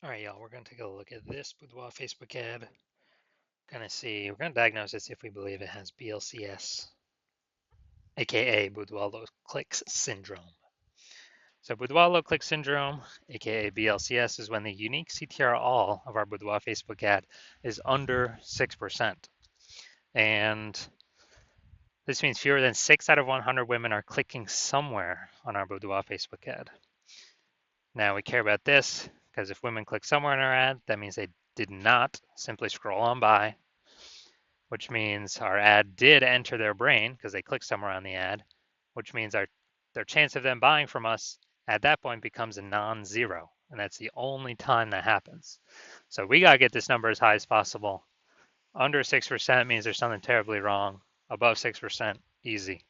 All right, y'all, we're going to take a look at this Boudoir Facebook ad. We're going to diagnose it, see if we believe it has BLCS, aka Boudoir low clicks syndrome. So Boudoir low click syndrome, aka BLCS, is when the unique CTR all of our Boudoir Facebook ad is under 6%. And this means fewer than 6 out of 100 women are clicking somewhere on our Boudoir Facebook ad. Now we care about this because if women click somewhere in our ad, that means they did not simply scroll on by, which means our ad did enter their brain because they clicked somewhere on the ad, which means their chance of them buying from us at that point becomes a non-zero. And that's the only time that happens. So we got to get this number as high as possible. Under 6% means there's something terribly wrong. Above 6%, easy.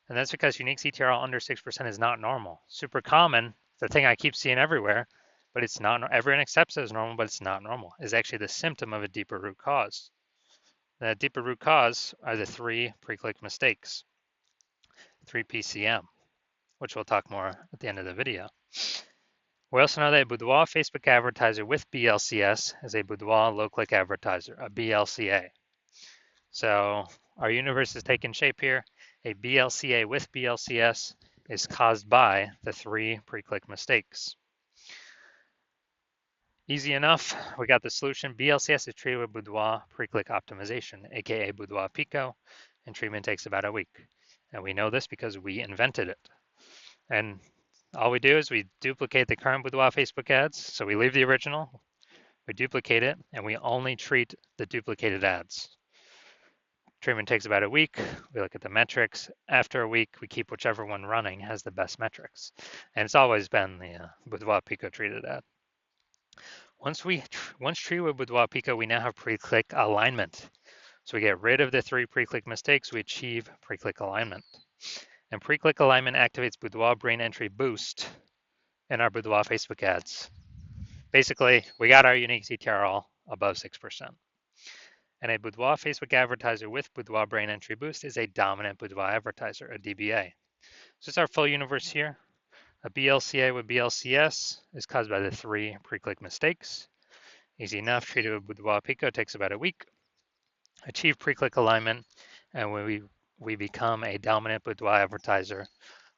And that's because unique CTRL under 6% is not normal. Super common, the thing I keep seeing everywhere, but it's not, everyone accepts it as normal, but it's not normal. It's actually the symptom of a deeper root cause. The deeper root cause are the 3 pre-click mistakes, 3 PCM, which we'll talk more at the end of the video. We also know that a Boudoir Facebook advertiser with BLCS is a Boudoir low-click advertiser, a BLCA. So our universe is taking shape here. A BLCA with BLCS is caused by the 3 pre-click mistakes. Easy enough, we got the solution. BLCS is treated with Boudoir pre-click optimization, aka Boudoir Pico, and treatment takes about a week. And we know this because we invented it. And all we do is we duplicate the current Boudoir Facebook ads. So we leave the original, we duplicate it, and we only treat the duplicated ads. Treatment takes about a week. We look at the metrics. After a week, we keep whichever one running has the best metrics. And it's always been the Boudoir Pico treated ad. Once treated with Boudoir Pico, we now have pre-click alignment. So we get rid of the 3 pre-click mistakes, we achieve pre-click alignment. And pre-click alignment activates Boudoir brain entry boost in our Boudoir Facebook ads. Basically, we got our unique CTR all above 6%. And a Boudoir Facebook advertiser with Boudoir brain entry boost is a dominant Boudoir advertiser, a DBA. So it's our full universe here. A BLCA with BLCS is caused by the 3 pre-click mistakes. Easy enough, treated with Boudoir Pico takes about a week. Achieve pre-click alignment, and we become a dominant Boudoir advertiser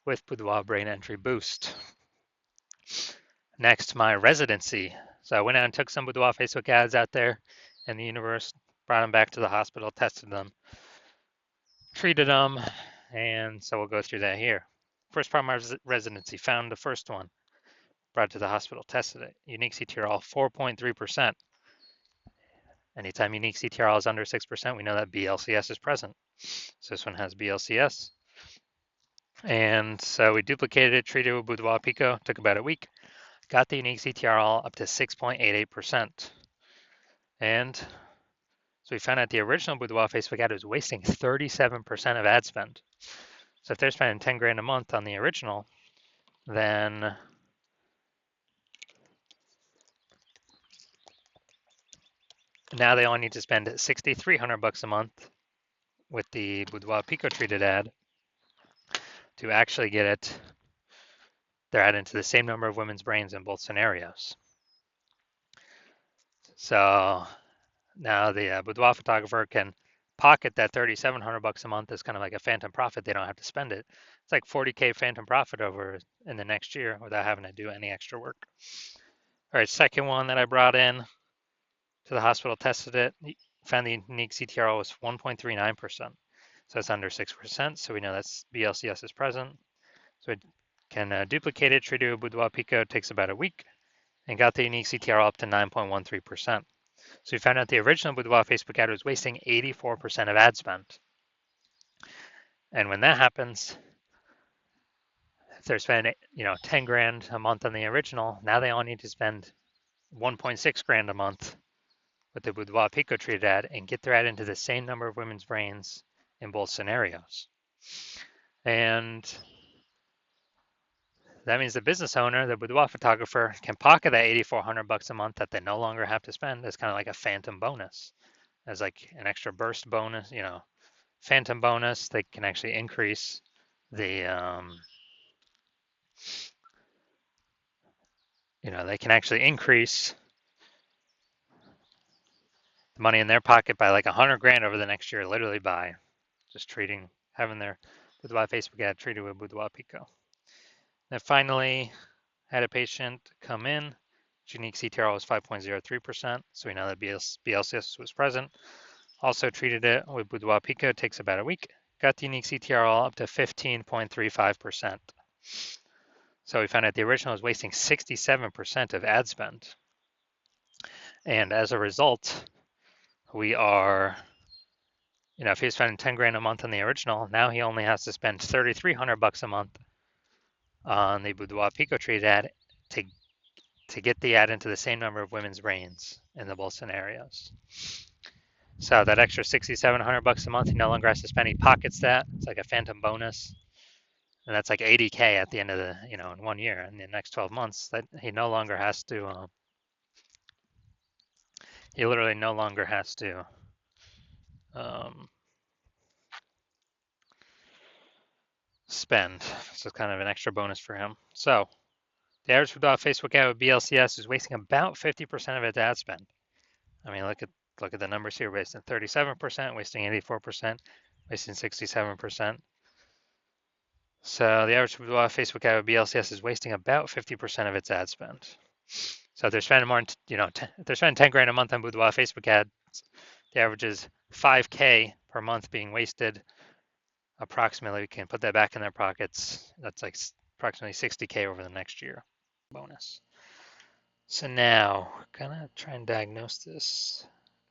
with Boudoir brain entry boost. Next, my residency. So I went out and took some Boudoir Facebook ads out there in the universe, brought them back to the hospital, tested them, treated them, and so we'll go through that here. First part of my residency, found the first one, brought it to the hospital, tested it. Unique CTRL 4.3%. Anytime unique CTRL is under 6%, we know that BLCS is present. So this one has BLCS. And so we duplicated it, treated it with Boudoir Pico, took about a week, got the unique CTRL up to 6.88%. And so we found out the original Boudoir Facebook ad was wasting 37% of ad spend. So if they're spending 10 grand a month on the original, then now they only need to spend $6,300 a month with the Boudoir Pico treated ad to actually get their ad into the same number of women's brains in both scenarios. So now the Boudoir photographer can pocket that $3,700 a month as kind of like a phantom profit. They don't have to spend it. It's like 40K phantom profit over in the next year without having to do any extra work. All right, second one that I brought in to the hospital, tested it, found the unique CTR was 1.39%. So it's under 6%. So we know that's BLCS is present. So it can duplicate it, treat it with Boudoir Pico, takes about a week, and got the unique CTR up to 9.13%. So we found out the original Boudoir Facebook ad was wasting 84% of ad spend. And when that happens, if they're spending 10 grand a month on the original, now they all need to spend 1.6 grand a month with the Boudoir Pico treated ad and get their ad into the same number of women's brains in both scenarios. And that means the business owner, the Boudoir photographer, can pocket that $8,400 a month that they no longer have to spend as kind of like a phantom bonus, as like an extra burst bonus, phantom bonus. They can actually increase the they can actually increase the money in their pocket by like 100 grand over the next year, literally by just having their Boudoir Facebook ad treated with Boudoir Pico. Then finally, had a patient come in. Unique CTR was 5.03%, so we know that BLCS was present. Also treated it with Boudoir Pico, takes about a week. Got the unique CTR all up to 15.35%. So we found out the original was wasting 67% of ad spend. And as a result, we are, if he was spending 10 grand a month on the original, now he only has to spend 3,300 bucks a month on the Boudoir Pico treated ad to get the ad into the same number of women's brains in the both scenarios. So that extra 6,700 bucks a month, he no longer has to spend. He pockets that. It's like a phantom bonus, and that's like 80K at the end of the, in 1 year. In the next 12 months, that he no longer has to. He literally no longer has to spend. So it's kind of an extra bonus for him. So the average Facebook ad with BLCS is wasting about 50% of its ad spend. I mean, look at the numbers here: wasting 37%, wasting 84%, wasting 67%. So the average Facebook ad with BLCS is wasting about 50% of its ad spend. So if they're spending more, if they're spending 10 grand a month on Boudoir Facebook ads, the average is 5K per month being wasted. Approximately, we can put that back in their pockets. That's like approximately 60K over the next year bonus. So now, gonna try and diagnose this.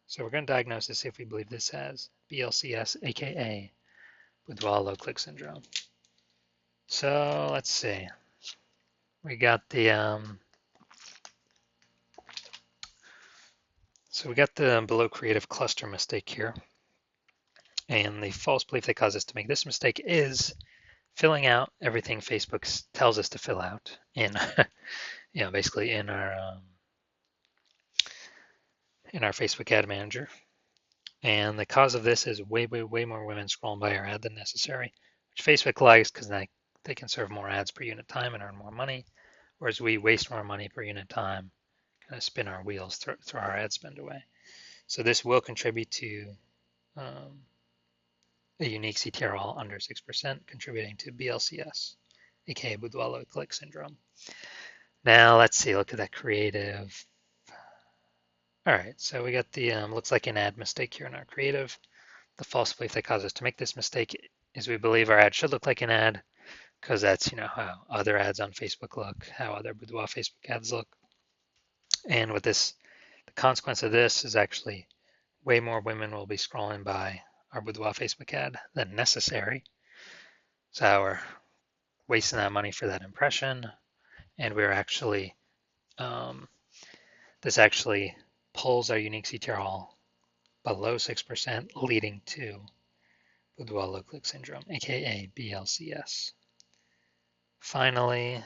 So we're gonna diagnose this if we believe this has BLCS, aka Boudoir low click syndrome. So let's see. We got the below creative cluster mistake here. And the false belief that caused us to make this mistake is filling out everything Facebook tells us to fill out in, basically in our Facebook ad manager. And the cause of this is way more women scrolling by our ad than necessary, which Facebook likes because they can serve more ads per unit time and earn more money, whereas we waste more money per unit time, kind of spin our wheels, throw our ad spend away. So this will contribute to a unique CTR all under 6%, contributing to BLCS, aka Boudoir low click syndrome. Now let's see, look at that creative. All right, so we got the looks like an ad mistake here in our creative. The false belief that caused us to make this mistake is we believe our ad should look like an ad because that's how other ads on Facebook look, how other Boudoir Facebook ads look. And with this, the consequence of this is actually way more women will be scrolling by our Boudoir Facebook ad than necessary. So we're wasting that money for that impression, and we're actually this actually pulls our unique CTR all below 6%, leading to Boudoir low click syndrome, aka BLCS. Finally,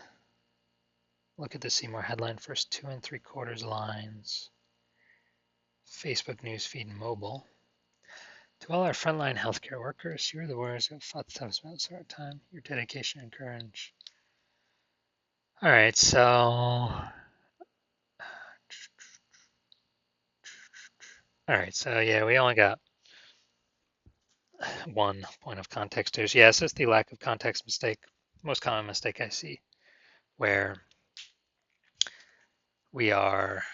look at the See More headline, first 2 3/4 lines. Facebook Newsfeed mobile. To all our frontline healthcare workers, you're the warriors who have fought the toughest battles of our time. Your dedication and courage. All right, so yeah, we only got one point of context here. So yeah, it's just the lack of context mistake, most common mistake I see, where we are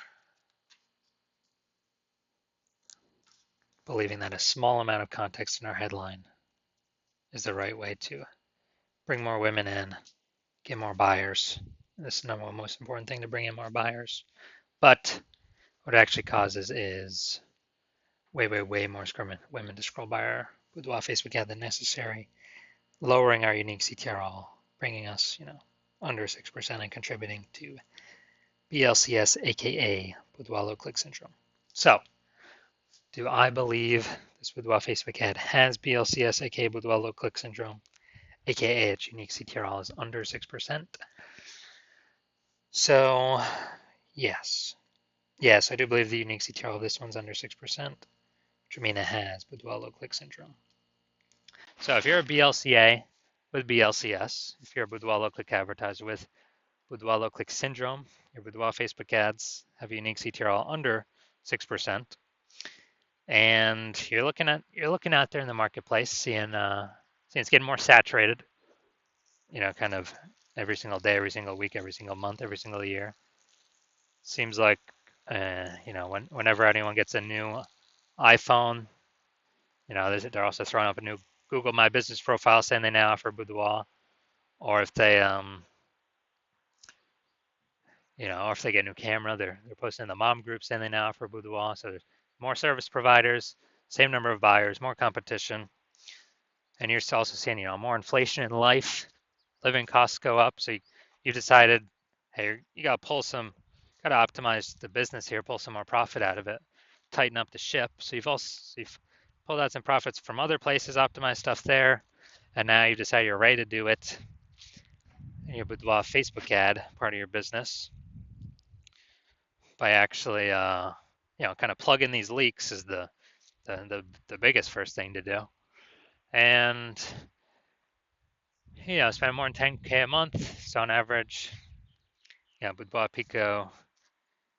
believing that a small amount of context in our headline is the right way to bring more women in, get more buyers. This is the most important thing, to bring in more buyers. But what it actually causes is way more women to scroll by our Boudoir Facebook ad than necessary, lowering our unique CTR all, bringing us, under 6% and contributing to BLCS, aka Boudoir low click syndrome. So, do I believe this Boudoir Facebook ad has BLCS, aka Boudoir low click syndrome, aka its unique CTR all is under 6%? So, yes. Yes, I do believe the unique CTR of this one's under 6%, which would mean it has Boudoir low click syndrome. So if you're a BLCA with BLCS, if you're a Boudoir low click advertiser with Boudoir low click syndrome. Your Boudoir Facebook ads have a unique CTR under 6%. And you're looking out there in the marketplace, seeing it's getting more saturated, kind of every single day, every single week, every single month, every single year. Seems like whenever anyone gets a new iPhone, they're also throwing up a new Google My Business profile saying they now offer Boudoir, or if they or if they get a new camera, they're posting in the mom group saying they now offer Boudoir. So there's more service providers, same number of buyers, more competition, and you're also seeing more inflation in life. Living costs go up, so you decided, hey, you got to optimize the business here, pull some more profit out of it, tighten up the ship. So you've pulled out some profits from other places, optimized stuff there, and now you decide you're ready to do it in your Boudoir Facebook ad, part of your business, by actually, kind of plug in these leaks is the biggest first thing to do, and spend more than 10K a month. So on average, Boudoir Pico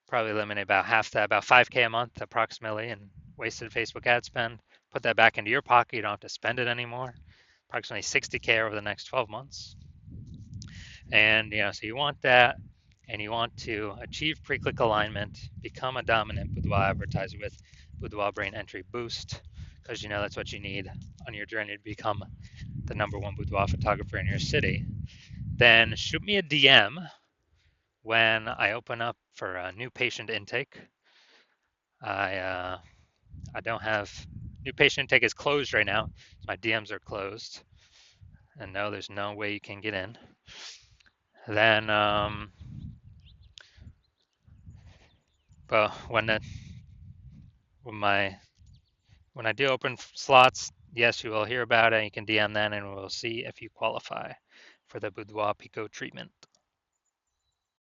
probably eliminate about half that, about 5K a month approximately, in wasted Facebook ad spend. Put that back into your pocket. You don't have to spend it anymore. Approximately 60K over the next 12 months. And so you want that, and you want to achieve pre-click alignment, become a dominant Boudoir advertiser with Boudoir Brain Entry Boost, because that's what you need on your journey to become the #1 boudoir photographer in your city. Then shoot me a DM when I open up for a new patient intake. I don't have new patient intake is closed right now. My DMs are closed, and no, there's no way you can get in. Then, but when I do open slots, yes, you will hear about it. You can DM then, and we'll see if you qualify for the Boudoir Pico treatment.